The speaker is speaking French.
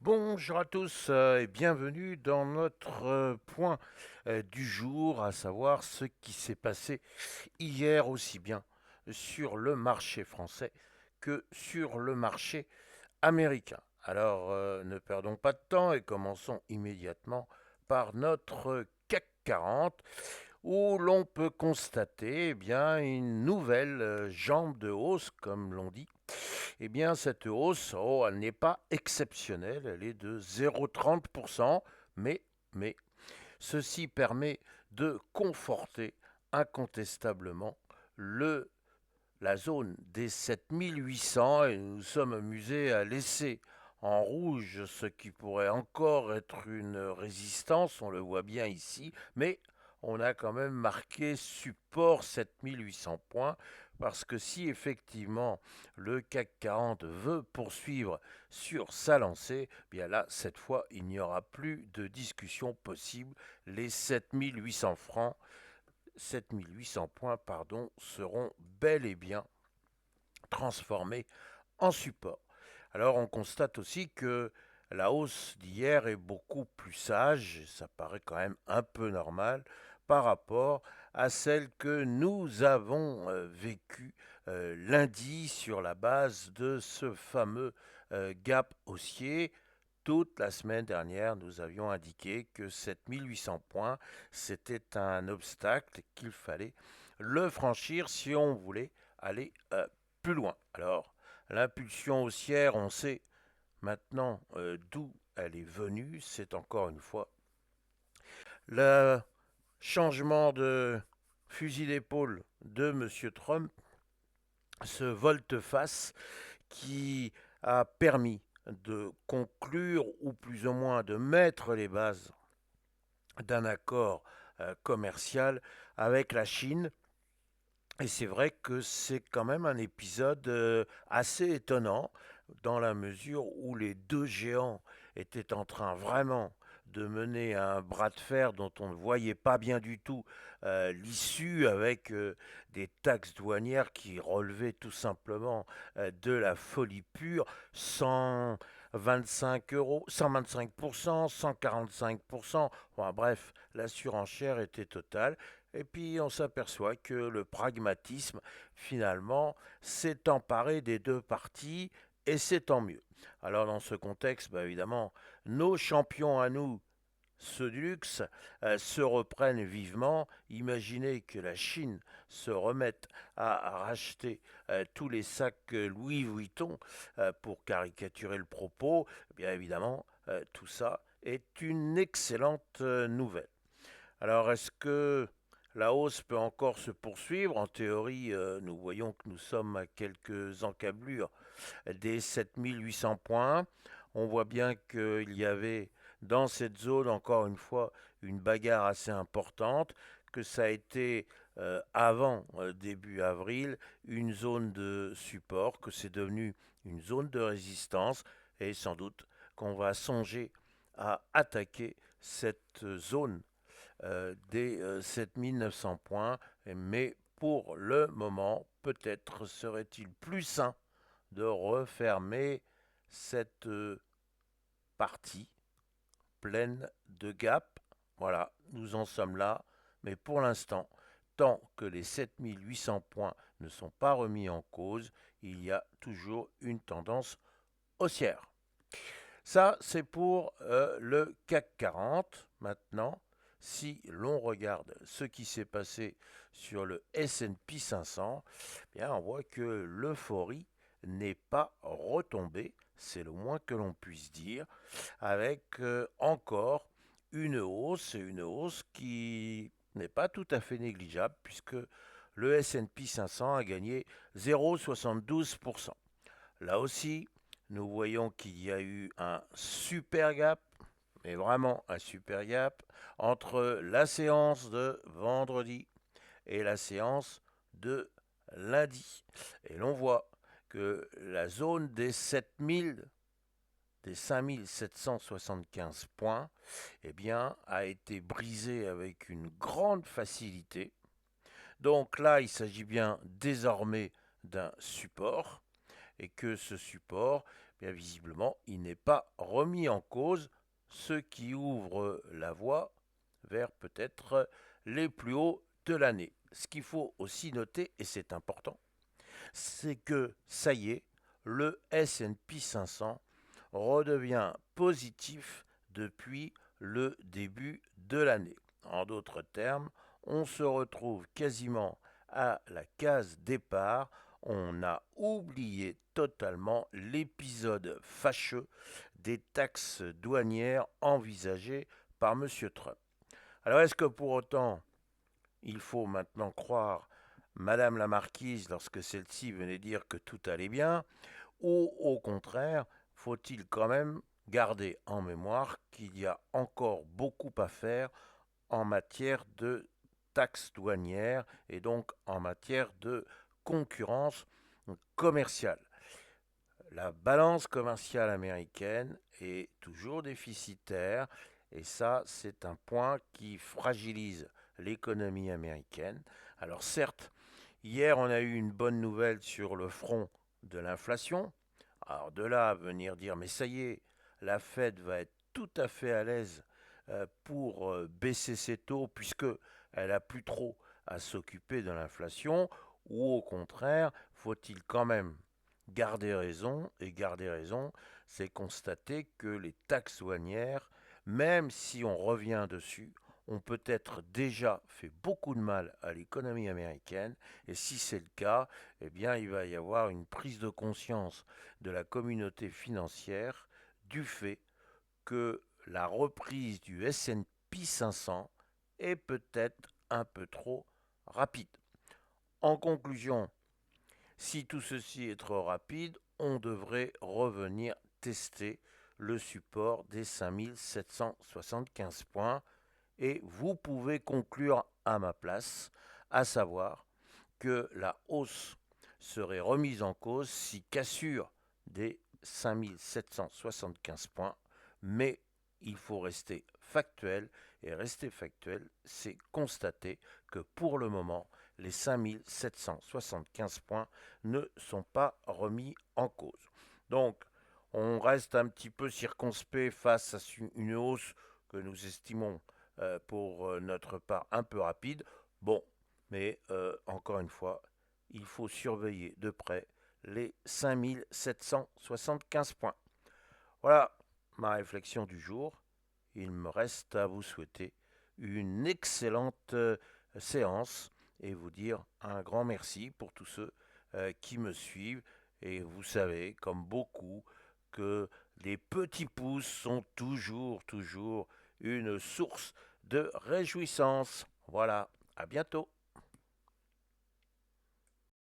Bonjour à tous et bienvenue dans notre point du jour, à savoir ce qui s'est passé hier aussi bien sur le marché français que sur le marché américain. Alors ne perdons pas de temps et commençons immédiatement par notre CAC 40 où l'on peut constater bien une nouvelle jambe de hausse comme l'on dit. Eh bien, cette hausse, elle n'est pas exceptionnelle, elle est de 0,30%, mais ceci permet de conforter incontestablement le, la zone des 7800 et nous sommes amusés à laisser en rouge ce qui pourrait encore être une résistance, on le voit bien ici, mais on a quand même marqué support 7800 points parce que si effectivement le CAC 40 veut poursuivre sur sa lancée, bien là cette fois il n'y aura plus de discussion possible. Les 7800 francs 7800 points seront bel et bien transformés en support. Alors on constate aussi que la hausse d'hier est beaucoup plus sage, ça paraît quand même un peu normal par rapport à celle que nous avons vécue lundi sur la base de ce fameux gap haussier. Toute la semaine dernière, nous avions indiqué que 7800 points, c'était un obstacle qu'il fallait le franchir si on voulait aller plus loin. Alors, l'impulsion haussière, on sait maintenant d'où elle est venue. C'est encore une fois le changement de fusil d'épaule de M. Trump, ce volte-face qui a permis de conclure ou plus ou moins de mettre les bases d'un accord commercial avec la Chine. Et c'est vrai que c'est quand même un épisode assez étonnant dans la mesure où les deux géants étaient en train vraiment de mener un bras de fer dont on ne voyait pas bien du tout l'issue avec des taxes douanières qui relevaient tout simplement de la folie pure, 125 euros, 125%, 145%, enfin, bref, la surenchère était totale. Et puis on s'aperçoit que le pragmatisme, finalement, s'est emparé des deux parties, et c'est tant mieux. Alors dans ce contexte, évidemment, nos champions à nous, ceux du luxe, se reprennent vivement. Imaginez que la Chine se remette à racheter tous les sacs Louis Vuitton pour caricaturer le propos. Bien évidemment, tout ça est une excellente nouvelle. Alors, est-ce que la hausse peut encore se poursuivre? En théorie, nous voyons que nous sommes à quelques encablures des 7800 points. On voit bien qu'il y avait dans cette zone, encore une fois, une bagarre assez importante, que ça a été avant début avril une zone de support, que c'est devenu une zone de résistance, et sans doute qu'on va songer à attaquer cette zone des 7900 points, mais pour le moment, peut-être serait-il plus sain de refermer cette partie pleine de gaps. Voilà, nous en sommes là, mais pour l'instant, tant que les 7800 points ne sont pas remis en cause, il y a toujours une tendance haussière. Ça, c'est pour le CAC 40. Maintenant, si l'on regarde ce qui s'est passé sur le S&P 500, bien, on voit que l'euphorie n'est pas retombée, c'est le moins que l'on puisse dire, avec encore une hausse qui n'est pas tout à fait négligeable, puisque le S&P 500 a gagné 0,72%. Là aussi, nous voyons qu'il y a eu un super gap, mais vraiment un super gap, entre la séance de vendredi et la séance de lundi. Et l'on voit que la zone des 7000, des 5775 points, eh bien, a été brisée avec une grande facilité. Donc là, il s'agit bien désormais d'un support et que ce support, bien visiblement, il n'est pas remis en cause, ce qui ouvre la voie vers peut-être les plus hauts de l'année. Ce qu'il faut aussi noter, et c'est important, c'est que ça y est, le S&P 500 redevient positif depuis le début de l'année. En d'autres termes, on se retrouve quasiment à la case départ. On a oublié totalement l'épisode fâcheux des taxes douanières envisagées par M. Trump. Alors est-ce que pour autant il faut maintenant croire Madame la Marquise lorsque celle-ci venait dire que tout allait bien, ou au contraire, faut-il quand même garder en mémoire qu'il y a encore beaucoup à faire en matière de taxes douanières et donc en matière de concurrence commerciale. La balance commerciale américaine est toujours déficitaire et ça, c'est un point qui fragilise l'économie américaine. Alors certes, hier, on a eu une bonne nouvelle sur le front de l'inflation. Alors de là à venir dire, mais ça y est, la Fed va être tout à fait à l'aise pour baisser ses taux puisque elle a plus trop à s'occuper de l'inflation, ou au contraire, faut-il quand même garder raison, et garder raison, c'est constater que les taxes douanières, même si on revient dessus, ont peut-être déjà fait beaucoup de mal à l'économie américaine, et si c'est le cas, eh bien il va y avoir une prise de conscience de la communauté financière du fait que la reprise du S&P 500 est peut-être un peu trop rapide. En conclusion, si tout ceci est trop rapide, on devrait revenir tester le support des 5775 points et vous pouvez conclure à ma place, à savoir que la hausse serait remise en cause si cassure des 5775 points, mais il faut rester factuel, et rester factuel, c'est constater que pour le moment, les 5775 points ne sont pas remis en cause. Donc, on reste un petit peu circonspect face à une hausse que nous estimons pour notre part un peu rapide. Bon, mais encore une fois, il faut surveiller de près les 5775 points. Voilà ma réflexion du jour. Il me reste à vous souhaiter une excellente séance et vous dire un grand merci pour tous ceux qui me suivent. Et vous savez, comme beaucoup, que les petits pouces sont toujours une source de réjouissance. Voilà, à bientôt.